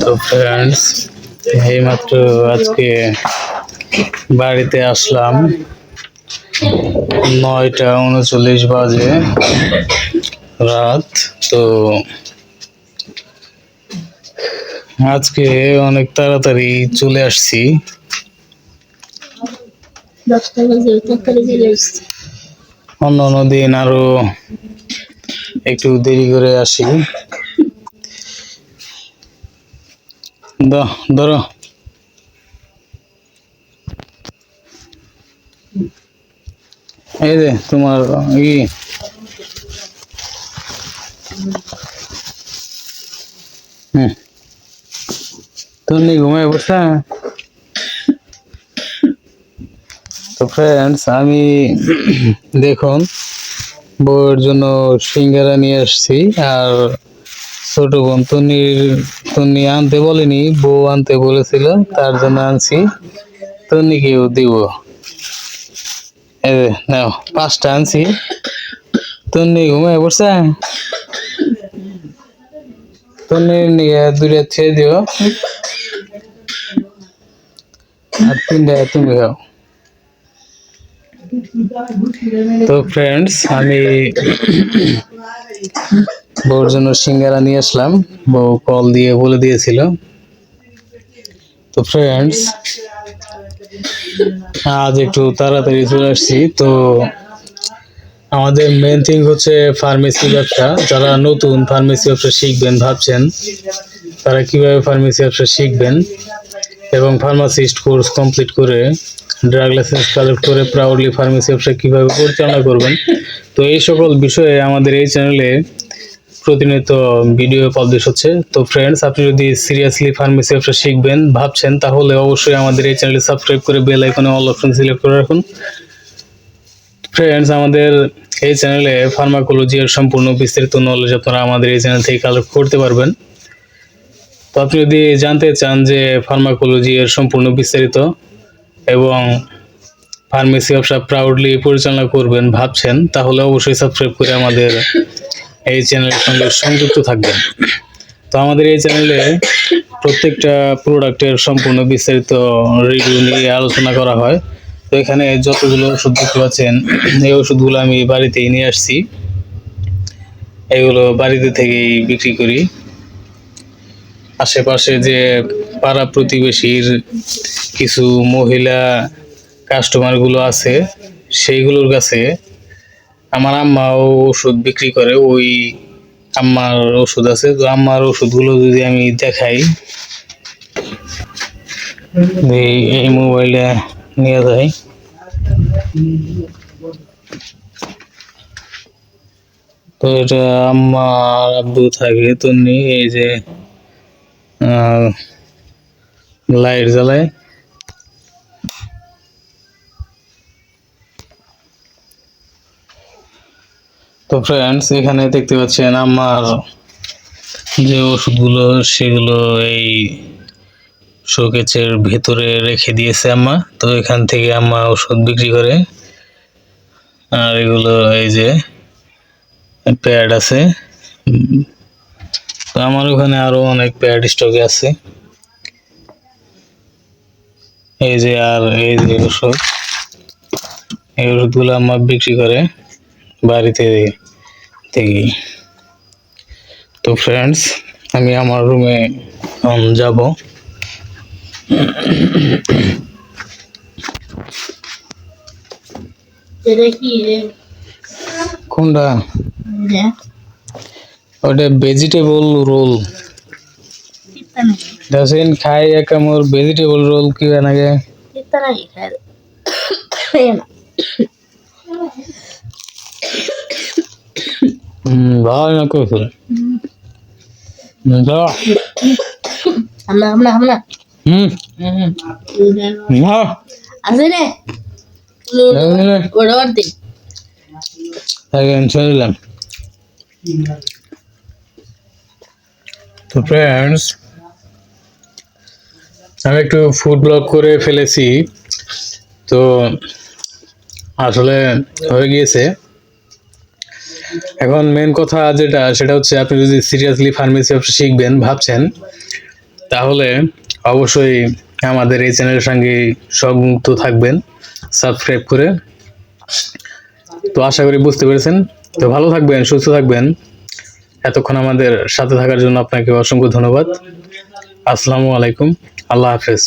তো ফ্রেন্ডস, এইমাত্র আজকে বাড়িতে আসলাম। 9টা 39 বাজে রাত। তো আজকে অনেক তাড়াতাড়ি চলে আসছি। 10টা বাজে তাড়াতাড়ি চলে আসছি। অন্য দিন আরো একটু দেরি করে আসি। ধরো এই যে তোমার তুমি ঘুমায় বসা। তো ফ্রেন্ডস, আমি দেখুন বউয়ের জন্য সিঙ্গারা নিয়ে আসছি। আর ছোট বোন তন্নি আনতে বলেনি, বউ আনতে বলেছিল, তার জন্য আনছি। তন্নিকেও দিব। এই যে নাও, 5টা আনছি। তন্নি ঘুমায় বসে। তন্নির নিয়ে 2টা ছেড়ে দিও, আর 3টা তুমি খাও। তো ফ্রেন্ডস, আমি বউর জন্য সিঙ্গারা নিয়ে আসলাম। বউ কল দিয়ে বলে দিয়েছিল। তো ফ্রেন্ডস, আজ একটু তাড়াতাড়ি চলে আসছি। তো আমাদের মেন থিং হচ্ছে ফার্মেসি ব্যবসা। যারা নতুন ফার্মেসি ব্যবসা শিখবেন ভাবছেন, তারা কিভাবে ফার্মেসি ব্যবসা শিখবেন এবং ফার্মাসিস্ট কোর্স কমপ্লিট করে ড্রাগ লাইসেন্স কালেক্ট করে প্রাউডলি ফার্মেসি ব্যবসা কিভাবে পরিচালনা করবেন, তো এই সকল বিষয়ে আমাদের এই চ্যানেলে প্রতিনিয়ত ভিডিও পাবলিশ হচ্ছে। তো ফ্রেন্ডস, আপনি যদি সিরিয়াসলি ফার্মেসি ব্যবসা শিখবেন ভাবছেন, তাহলে অবশ্যই আমাদের এই চ্যানেলটি সাবস্ক্রাইব করে বেল আইকনে অল অপশন সিলেক্ট করে রাখুন। ফ্রেন্ডস, আমাদের এই চ্যানেলে ফার্মাকোলজি এর সম্পূর্ণ বিস্তারিত নলেজ আপনারা আমাদের এই চ্যানেল থেকে কালেক্ট করতে পারবেন। তো আপনি যদি জানতে চান যে ফার্মাকোলজি এর সম্পূর্ণ বিস্তারিত এবং ফার্মেসি ব্যবসা প্রাউডলি পরিচালনা করবেন ভাবছেন, তাহলে অবশ্যই সাবস্ক্রাইব করে আমাদের এই চ্যানেলের সঙ্গে সংযুক্ত থাকবেন। তো আমাদের এই চ্যানেলে প্রত্যেকটা প্রোডাক্টের সম্পূর্ণ বিস্তারিত রিভিউ নিয়ে আলোচনা করা হয়। তো এখানে যতগুলো ওষুধ দেখতে পাচ্ছেন, এই ওষুধগুলো আমি বাড়িতেই নিয়ে আসছি। এগুলো বাড়িতে থেকেই বিক্রি করি। আশেপাশে যে পাড়া প্রতিবেশীর কিছু মহিলা কাস্টমারগুলো আছে, সেইগুলোর কাছে আমার আম্মাও ওষুধ বিক্রি করে। ওই আম্মার ওষুধ আছে। তো আম্মার ওষুধগুলো যদি আমি দেখাই, এই মোবাইলে নিয়ে যাই। তো এটা আম্মার আব্বু থাকে। তো এই যে লাইট জ্বালায়। তো ফ্রেন্ডস, এখানে দেখতে পাচ্ছেন আমার যে ওষুধগুলো, সেগুলো এই শোকেসের ভেতরে রেখে দিয়েছে আম্মা। তো এখান থেকে আম্মা ওষুধ বিক্রি করে। আর এগুলো এই যে প্যাড আছে। তো আমার ওখানে আরো অনেক প্যাড স্টকে আছে। এই যে আর এই যে ওষুধ, এই ওষুধগুলো আম্মা বিক্রি করে বাড়িতে থেকেই। তো ফ্রেন্ডস, আমি আমার রুমে যাব। কোনটা? ওটা ভেজিটেবল রোল। দেখেন খাই এক আমার ভেজিটেবল রোল কি বানাগে। ভালো না কইছো। আমরা না আছে রে ওড় ওড় চললাম। তো ফ্রেন্ডস, আমি একটু ফুড ব্লগ করে ফেলেছি। তো আসলে হয়ে গিয়েছে। এখন মেন কথা যেটা, সেটা হচ্ছে আপনি যদি সিরিয়াসলি ফার্মেসি ব্যবসা শিখবেন ভাবছেন, তাহলে অবশ্যই আমাদের এই চ্যানেলের সঙ্গে সংযুক্ত থাকবেন সাবস্ক্রাইব করে। তো আশা করি বুঝতে পেরেছেন। তো ভালো থাকবেন, সুস্থ থাকবেন। এতক্ষণ আমাদের সাথে থাকার জন্য আপনাকে অসংখ্য ধন্যবাদ। আসসালামু আলাইকুম, আল্লাহ হাফেজ।